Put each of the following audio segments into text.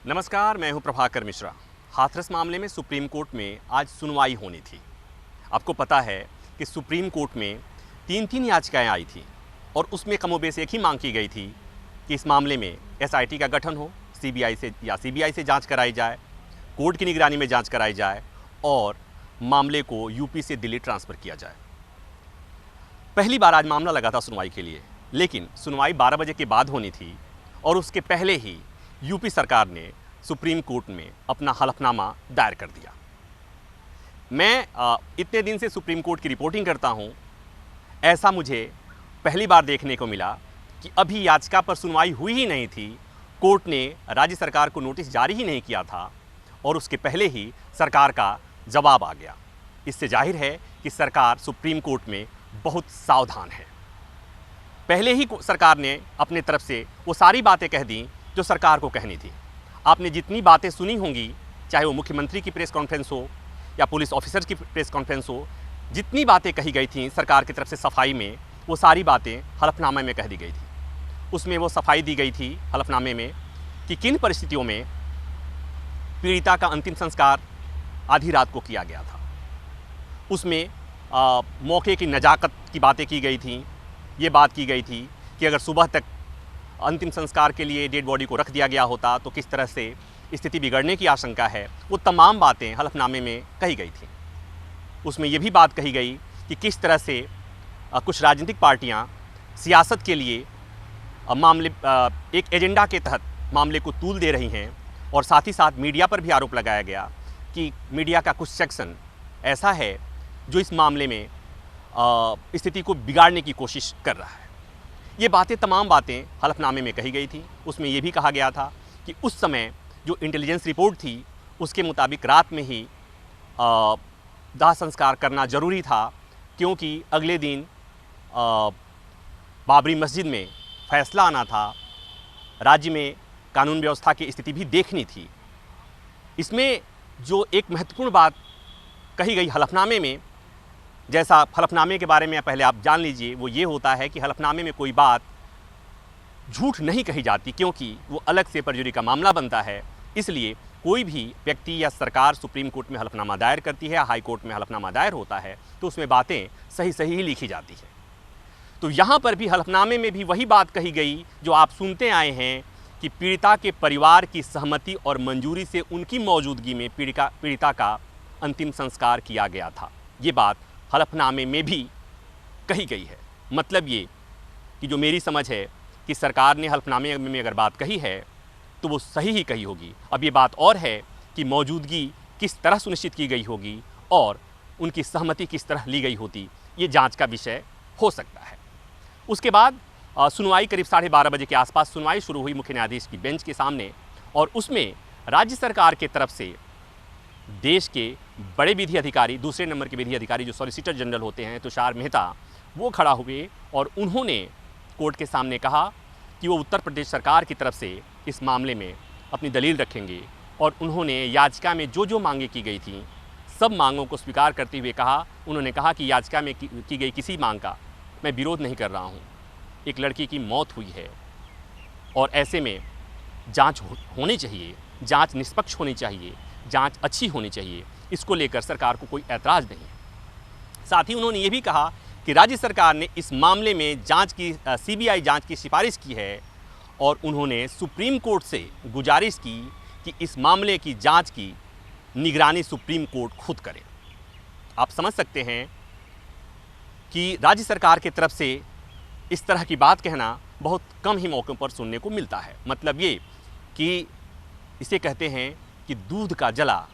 नमस्कार, मैं हूं प्रभाकर मिश्रा। हाथरस मामले में सुप्रीम कोर्ट में आज सुनवाई होनी थी। आपको पता है कि सुप्रीम कोर्ट में तीन याचिकाएं आई थी और उसमें कमोबेश एक ही मांग की गई थी कि इस मामले में एसआईटी का गठन हो, सीबीआई से जांच कराई जाए, कोर्ट की निगरानी में जांच कराई जाए और मामले को यूपी से दिल्ली ट्रांसफ़र किया जाए। पहली बार आज मामला लगा था सुनवाई के लिए, लेकिन सुनवाई 12 बजे के बाद होनी थी और उसके पहले ही यूपी सरकार ने सुप्रीम कोर्ट में अपना हलफनामा दायर कर दिया। मैं इतने दिन से सुप्रीम कोर्ट की रिपोर्टिंग करता हूं, ऐसा मुझे पहली बार देखने को मिला कि अभी याचिका पर सुनवाई हुई ही नहीं थी, कोर्ट ने राज्य सरकार को नोटिस जारी ही नहीं किया था और उसके पहले ही सरकार का जवाब आ गया। इससे जाहिर है कि सरकार सुप्रीम कोर्ट में बहुत सावधान है। पहले ही सरकार ने अपने तरफ से वो सारी बातें कह दी जो सरकार को कहनी थी। आपने जितनी बातें सुनी होंगी, चाहे वो मुख्यमंत्री की प्रेस कॉन्फ्रेंस हो या पुलिस ऑफिसर की प्रेस कॉन्फ्रेंस हो, जितनी बातें कही गई थी सरकार की तरफ से सफाई में, वो सारी बातें हलफनामे में कह दी गई थी। उसमें वो सफाई दी गई थी हलफनामे में कि किन परिस्थितियों में पीड़िता का अंतिम संस्कार आधी रात को किया गया था। उसमें मौके की नज़ाकत की बातें की गई थी। ये बात की गई थी कि अगर सुबह तक अंतिम संस्कार के लिए डेड बॉडी को रख दिया गया होता तो किस तरह से स्थिति बिगड़ने की आशंका है। वो तमाम बातें हलफनामे में कही गई थी। उसमें ये भी बात कही गई कि किस तरह से कुछ राजनीतिक पार्टियां सियासत के लिए मामले एक एजेंडा के तहत मामले को तूल दे रही हैं और साथ ही साथ मीडिया पर भी आरोप लगाया गया कि मीडिया का कुछ सेक्शन ऐसा है जो इस मामले में स्थिति को बिगाड़ने की कोशिश कर रहा है। ये बातें तमाम बातें हलफनामे में कही गई थी। उसमें ये भी कहा गया था कि उस समय जो इंटेलिजेंस रिपोर्ट थी उसके मुताबिक रात में ही दाह संस्कार करना ज़रूरी था, क्योंकि अगले दिन बाबरी मस्जिद में फैसला आना था, राज्य में कानून व्यवस्था की स्थिति भी देखनी थी। इसमें जो एक महत्वपूर्ण बात कही गई हलफनामे में, जैसा हलफनामे के बारे में पहले आप जान लीजिए, वो ये होता है कि हलफनामे में कोई बात झूठ नहीं कही जाती, क्योंकि वो अलग से परजुरी का मामला बनता है। इसलिए कोई भी व्यक्ति या सरकार सुप्रीम कोर्ट में हलफनामा दायर करती है, हाई कोर्ट में हलफनामा दायर होता है, तो उसमें बातें सही सही ही लिखी जाती है। तो यहाँ पर भी हलफनामे में भी वही बात कही गई जो आप सुनते आए हैं कि पीड़िता के परिवार की सहमति और मंजूरी से उनकी मौजूदगी में पीड़िता का अंतिम संस्कार किया गया था। ये बात हलफनामे में भी कही गई है। मतलब ये कि जो मेरी समझ है कि सरकार ने हलफनामे में अगर बात कही है तो वो सही ही कही होगी। अब ये बात और है कि मौजूदगी किस तरह सुनिश्चित की गई होगी और उनकी सहमति किस तरह ली गई होती, ये जांच का विषय हो सकता है। उसके बाद सुनवाई करीब 12:30 बजे के आसपास सुनवाई शुरू हुई मुख्य न्यायाधीश की बेंच के सामने, और उसमें राज्य सरकार के तरफ से देश के बड़े विधि अधिकारी, दूसरे नंबर के विधि अधिकारी जो सॉलिसिटर जनरल होते हैं, तुषार मेहता, वो खड़ा हुए और उन्होंने कोर्ट के सामने कहा कि वो उत्तर प्रदेश सरकार की तरफ से इस मामले में अपनी दलील रखेंगे। और उन्होंने याचिका में जो जो मांगे की गई थी सब मांगों को स्वीकार करते हुए उन्होंने कहा कि याचिका में की गई किसी मांग का मैं विरोध नहीं कर रहा हूँ। एक लड़की की मौत हुई है और ऐसे में जांच होनी चाहिए, जांच निष्पक्ष होनी चाहिए, जांच अच्छी होनी चाहिए। इसको लेकर सरकार को कोई ऐतराज़ नहीं है। साथ ही उन्होंने ये भी कहा कि राज्य सरकार ने इस मामले में सीबीआई जांच की सिफारिश की है और उन्होंने सुप्रीम कोर्ट से गुजारिश की कि इस मामले की जांच की निगरानी सुप्रीम कोर्ट खुद करे। आप समझ सकते हैं कि राज्य सरकार की तरफ से इस तरह की बात कहना बहुत कम ही मौक़ों पर सुनने को मिलता है। मतलब ये कि इसे कहते हैं कि दूध का जला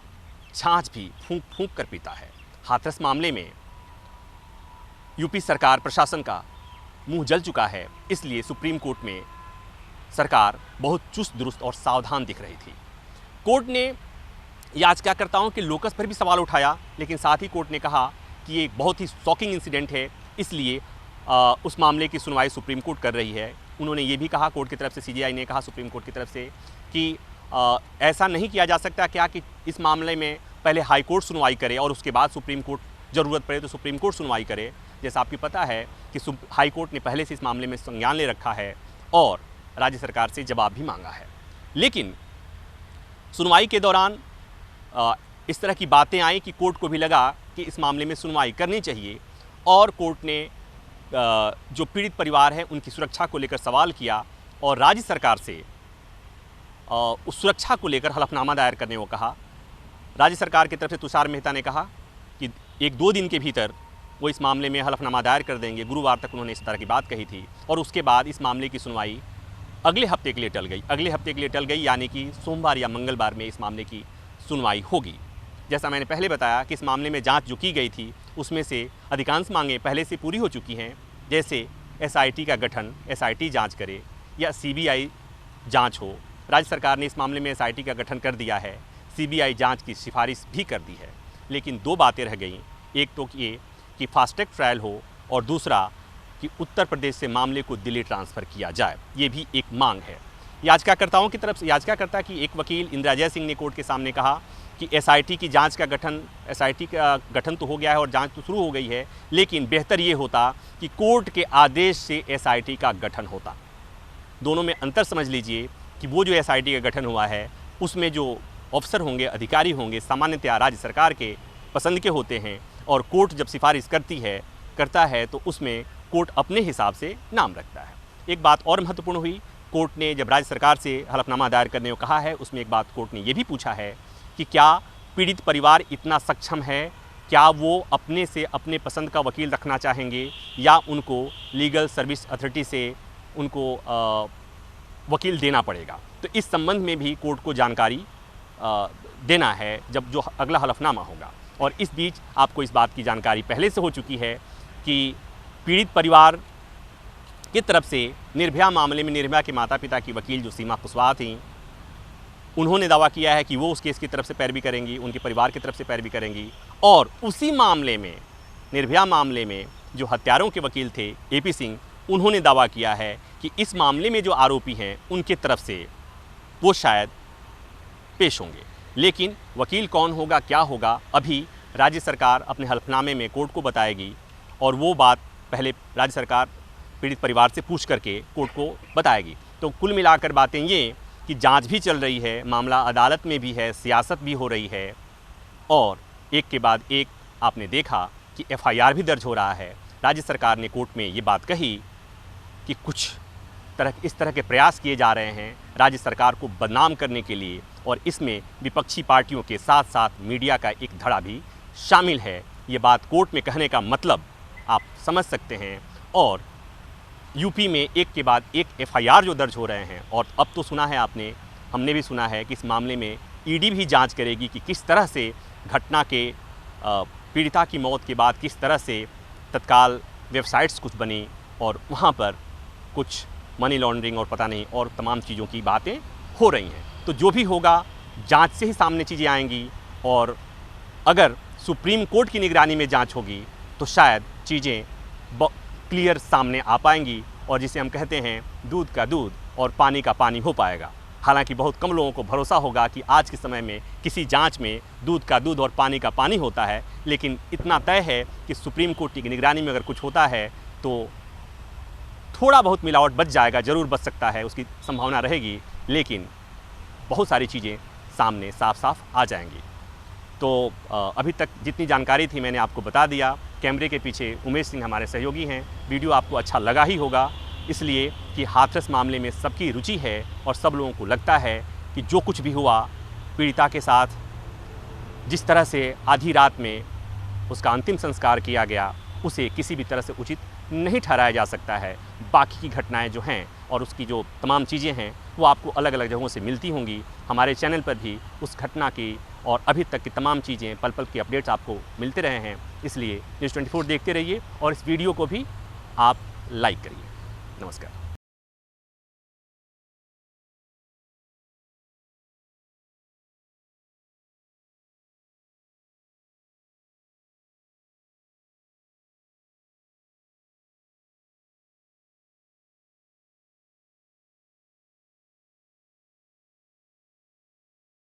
छाछ भी फूंक फूंक कर पीता है। हाथरस मामले में यूपी सरकार प्रशासन का मुंह जल चुका है, इसलिए सुप्रीम कोर्ट में सरकार बहुत चुस्त दुरुस्त और सावधान दिख रही थी। कोर्ट ने याचिकाकर्ताओं के लोकस पर भी सवाल उठाया, लेकिन साथ ही कोर्ट ने कहा कि ये एक बहुत ही शॉकिंग इंसिडेंट है, इसलिए उस मामले की सुनवाई सुप्रीम कोर्ट कर रही है। उन्होंने ये भी कहा, कोर्ट की तरफ से सीजीआई ने कहा सुप्रीम कोर्ट की तरफ से कि ऐसा नहीं किया जा सकता क्या कि इस मामले में पहले हाई कोर्ट सुनवाई करे और उसके बाद सुप्रीम कोर्ट, ज़रूरत पड़े तो सुप्रीम कोर्ट सुनवाई करे। जैसा आपको पता है कि हाई कोर्ट ने पहले से इस मामले में संज्ञान ले रखा है और राज्य सरकार से जवाब भी मांगा है। लेकिन सुनवाई के दौरान इस तरह की बातें आई कि कोर्ट को भी लगा कि इस मामले में सुनवाई करनी चाहिए और कोर्ट ने जो पीड़ित परिवार है उनकी सुरक्षा को लेकर सवाल किया और राज्य सरकार से उस सुरक्षा को लेकर हलफनामा दायर करने को कहा। राज्य सरकार की तरफ से तुषार मेहता ने कहा कि 1-2 दिन के भीतर वो इस मामले में हलफनामा दायर कर देंगे। गुरुवार तक उन्होंने इस तरह की बात कही थी और उसके बाद इस मामले की सुनवाई अगले हफ्ते के लिए टल गई। अगले हफ्ते के लिए टल गई यानी कि सोमवार या मंगलवार में इस मामले की सुनवाई होगी। जैसा मैंने पहले बताया कि इस मामले में जांच जो की गई थी उसमें से अधिकांश मांगें पहले से पूरी हो चुकी हैं, जैसे एसआईटी का गठन, एसआईटी जांच करे या सीबीआई जांच हो। राज्य सरकार ने इस मामले में एसआईटी का गठन कर दिया है, सीबीआई जांच की सिफारिश भी कर दी है। लेकिन 2 बातें रह गईं, एक तो ये कि फास्ट ट्रैक ट्रायल हो और दूसरा कि उत्तर प्रदेश से मामले को दिल्ली ट्रांसफ़र किया जाए। ये भी एक मांग है याचिकाकर्ताओं की तरफ से। याचिकाकर्ता की एक वकील इंदिरा जय सिंह ने कोर्ट के सामने कहा कि एसआईटी की जांच का गठन, एसआईटी का गठन तो हो गया है और जांच तो शुरू हो गई है, लेकिन बेहतर ये होता कि कोर्ट के आदेश से एसआईटी का गठन होता। दोनों में अंतर समझ लीजिए कि वो जो एसआईटी का गठन हुआ है उसमें जो अफसर होंगे, अधिकारी होंगे, सामान्यतया राज्य सरकार के पसंद के होते हैं और कोर्ट जब सिफारिश करता है तो उसमें कोर्ट अपने हिसाब से नाम रखता है। एक बात और महत्वपूर्ण हुई, कोर्ट ने जब राज्य सरकार से हलफनामा दायर करने को कहा है उसमें एक बात कोर्ट ने ये भी पूछा है कि क्या पीड़ित परिवार इतना सक्षम है, क्या वो अपने से अपने पसंद का वकील रखना चाहेंगे या उनको लीगल सर्विस अथॉरिटी से उनको वकील देना पड़ेगा। तो इस संबंध में भी कोर्ट को जानकारी देना है जब जो अगला हलफनामा होगा। और इस बीच आपको इस बात की जानकारी पहले से हो चुकी है कि पीड़ित परिवार की तरफ से निर्भया मामले में निर्भया के माता पिता की वकील जो सीमा कुशवाहा थी, उन्होंने दावा किया है कि वो उस केस की तरफ से पैरवी करेंगी, उनके परिवार की तरफ से पैरवी करेंगी। और उसी मामले में, निर्भया मामले में जो हत्यारों के वकील थे एपी सिंह, उन्होंने दावा किया है कि इस मामले में जो आरोपी हैं उनके तरफ से वो शायद पेश होंगे। लेकिन वकील कौन होगा, क्या होगा, अभी राज्य सरकार अपने हलफनामे में कोर्ट को बताएगी और वो बात पहले राज्य सरकार पीड़ित परिवार से पूछ करके कोर्ट को बताएगी। तो कुल मिलाकर बातें ये कि जांच भी चल रही है, मामला अदालत में भी है, सियासत भी हो रही है और एक के बाद एक आपने देखा कि एफआईआर भी दर्ज हो रहा है। राज्य सरकार ने कोर्ट में ये बात कही कि कुछ इस तरह के प्रयास किए जा रहे हैं राज्य सरकार को बदनाम करने के लिए और इसमें विपक्षी पार्टियों के साथ साथ मीडिया का एक धड़ा भी शामिल है। ये बात कोर्ट में कहने का मतलब आप समझ सकते हैं। और यूपी में एक के बाद एक एफआईआर जो दर्ज हो रहे हैं और अब तो सुना है आपने, हमने भी सुना है कि इस मामले में ईडी भी जांच करेगी कि किस तरह से घटना के पीड़िता की मौत के बाद किस तरह से तत्काल वेबसाइट्स कुछ बनी और वहाँ पर कुछ मनी लॉन्ड्रिंग और पता नहीं और तमाम चीज़ों की बातें हो रही हैं। तो जो भी होगा जांच से ही सामने चीज़ें आएंगी और अगर सुप्रीम कोर्ट की निगरानी में जांच होगी तो शायद चीज़ें क्लियर सामने आ पाएंगी और जिसे हम कहते हैं दूध का दूध और पानी का पानी हो पाएगा। हालांकि बहुत कम लोगों को भरोसा होगा कि आज के समय में किसी जांच में दूध का दूध और पानी का पानी होता है, लेकिन इतना तय है कि सुप्रीम कोर्ट की निगरानी में अगर कुछ होता है तो थोड़ा बहुत मिलावट बच जाएगा, ज़रूर बच सकता है, उसकी संभावना रहेगी, लेकिन बहुत सारी चीज़ें सामने साफ साफ आ जाएंगी। तो अभी तक जितनी जानकारी थी मैंने आपको बता दिया। कैमरे के पीछे उमेश सिंह हमारे सहयोगी हैं। वीडियो आपको अच्छा लगा ही होगा, इसलिए कि हाथरस मामले में सबकी रुचि है और सब लोगों को लगता है कि जो कुछ भी हुआ पीड़िता के साथ, जिस तरह से आधी रात में उसका अंतिम संस्कार किया गया, उसे किसी भी तरह से उचित नहीं ठहराया जा सकता है। बाकी की घटनाएं जो हैं और उसकी जो तमाम चीज़ें हैं वो आपको अलग अलग जगहों से मिलती होंगी। हमारे चैनल पर भी उस घटना की और अभी तक की तमाम चीज़ें, पल पल की अपडेट्स आपको मिलते रहे हैं। इसलिए न्यूज़ 24 देखते रहिए और इस वीडियो को भी आप लाइक करिए। नमस्कार।